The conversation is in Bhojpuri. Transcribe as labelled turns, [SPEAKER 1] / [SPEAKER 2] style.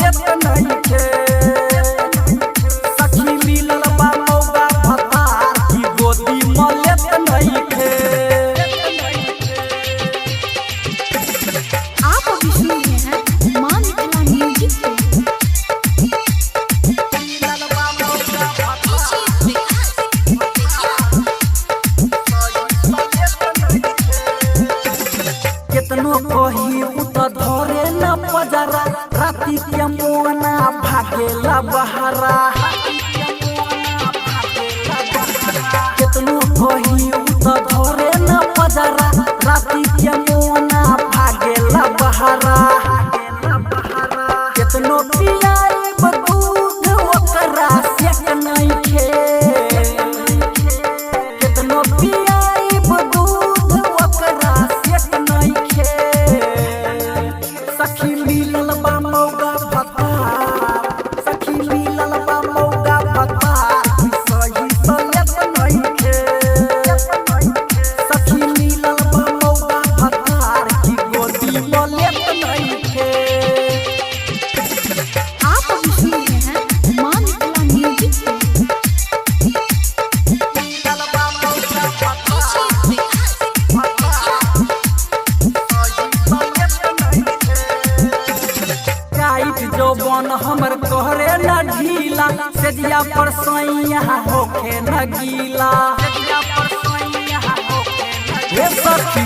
[SPEAKER 1] मलेत नहीं खे सखी मिलल बा मौगा भतार की गोदी मलेत नहीं खे।
[SPEAKER 2] आप अभी सुन रहे हैं मां मिथिला म्यूजिक पे।
[SPEAKER 1] केतनो कही उत धरे न पजरा राती के मोना भागेला बहरा। केतनो कही उत धरे न पजरा राती के मोना भागेला बहरा। केतनो पियाई दूध ओकरा सेक नहीं खे केतनो पियाई दूध ओकरा सेक नहीं खे सखी मिलल बा मौगा भतार सखी मिलल बा मौगा भतार सही सलेत नहीं खे सखी मिलल बा मौगा भतार की गोदी मलेत नहीं खे।
[SPEAKER 2] आप अभी सुन रहे हैं मां मिथिला म्यूजिक पे। टाइट जौबन हमर कहरे न ढीला सेजिया पर सैया होखे न गीला। हे सखी